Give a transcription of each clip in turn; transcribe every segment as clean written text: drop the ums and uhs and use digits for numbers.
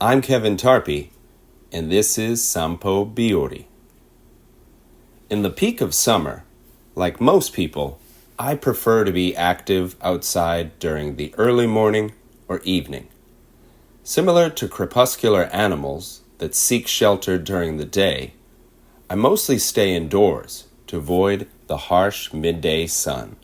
I'm Kevin Tarpey, and this is散歩日和. In the peak of summer, like most people, I prefer to be active outside during the early morning or evening. Similar to crepuscular animals that seek shelter during the day, I mostly stay indoors to avoid the harsh midday sun.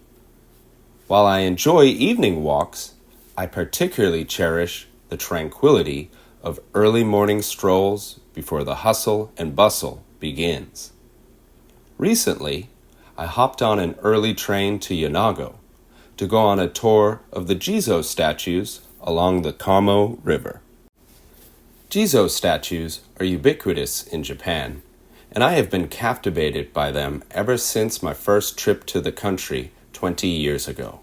While I enjoy evening walks, I particularly cherish the tranquility of early morning strolls before the hustle and bustle begins. Recently, I hopped on an early train to Yonago to go on a tour of the Jizo statues along the Kamo River. Jizo statues are ubiquitous in Japan, and I have been captivated by them ever since my first trip to the country 20 years ago.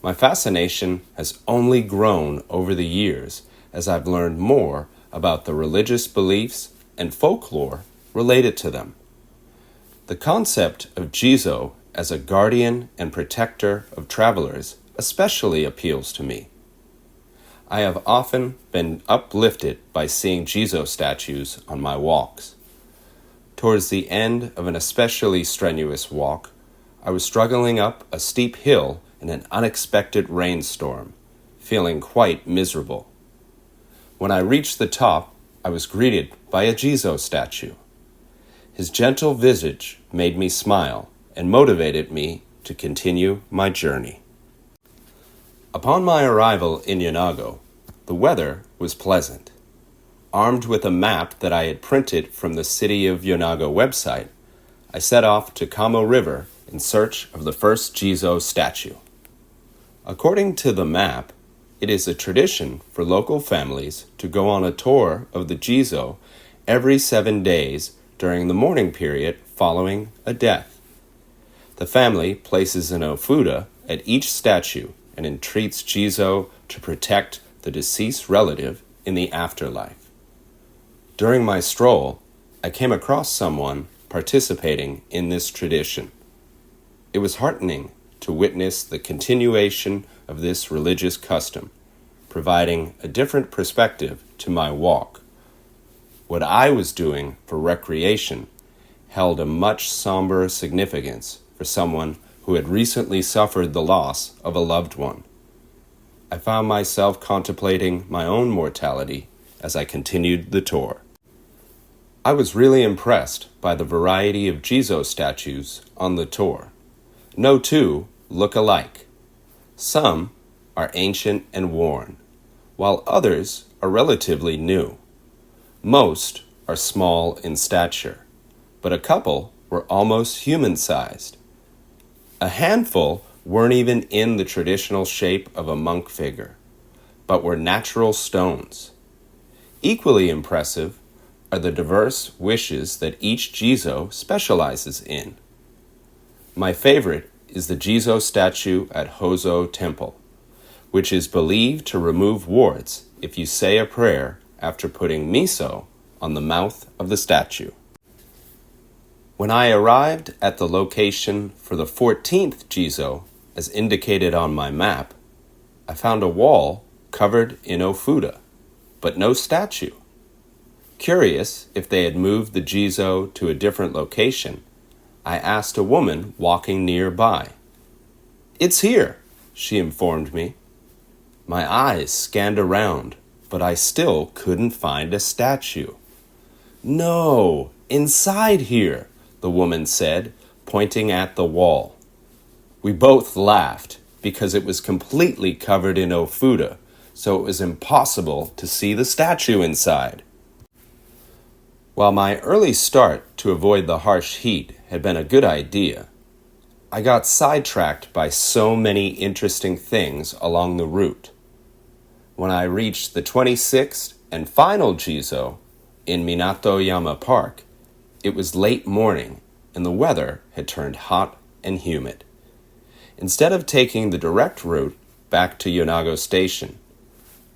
My fascination has only grown over the years as I've learned more about the religious beliefs and folklore related to them. The concept of Jizo as a guardian and protector of travelers especially appeals to me. I have often been uplifted by seeing Jizo statues on my walks. Towards the end of an especially strenuous walk, I was struggling up a steep hill in an unexpected rainstorm, feeling quite miserable. When I reached the top, I was greeted by a Jizo statue. His gentle visage made me smile and motivated me to continue my journey. Upon my arrival in Yonago, the weather was pleasant. Armed with a map that I had printed from the City of Yonago website, I set off to Kamo River in search of the first Jizo statue. According to the map, it is a tradition for local families to go on a tour of the Jizo every 7 days during the mourning period following a death. The family places an ofuda at each statue and entreats Jizo to protect the deceased relative in the afterlife. During my stroll, I came across someone participating in this tradition. It was heartening to witness the continuation of this religious custom, providing a different perspective to my walk. What I was doing for recreation held a much somber significance for someone who had recently suffered the loss of a loved one. I found myself contemplating my own mortality as I continued the tour. I was really impressed by the variety of Jizo statues on the tour. No two look alike. Some are ancient and worn, while others are relatively new. Most are small in stature, but a couple were almost human-sized. A handful weren't even in the traditional shape of a monk figure, but were natural stones. Equally impressive are the diverse wishes that each Jizo specializes in. My favorite is the Jizo statue at Hozo Temple, which is believed to remove warts if you say a prayer after putting miso on the mouth of the statue. When I arrived at the location for the 14th Jizo, as indicated on my map, I found a wall covered in ofuda, but no statue. Curious if they had moved the Jizo to a different location, I asked a woman walking nearby. "It's here," she informed me. My eyes scanned around, but I still couldn't find a statue. "No, inside here," the woman said, pointing at the wall. We both laughed because it was completely covered in ofuda, so it was impossible to see the statue inside. While my early start to avoid the harsh heat had been a good idea, I got sidetracked by so many interesting things along the route. When I reached the 26th and final Jizo in Minatoyama Park, it was late morning and the weather had turned hot and humid. Instead of taking the direct route back to Yonago Station,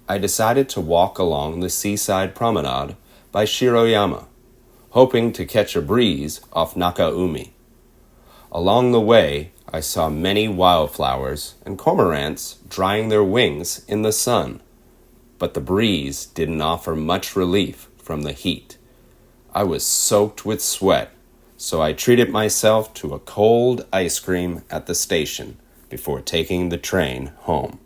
I decided to walk along the seaside promenade by Shiroyama, hoping to catch a breeze off Nakaumi. Along the way, I saw many wildflowers and cormorants drying their wings in the sun. but the breeze didn't offer much relief from the heat. I was soaked with sweat, so I treated myself to a cold ice cream at the station before taking the train home.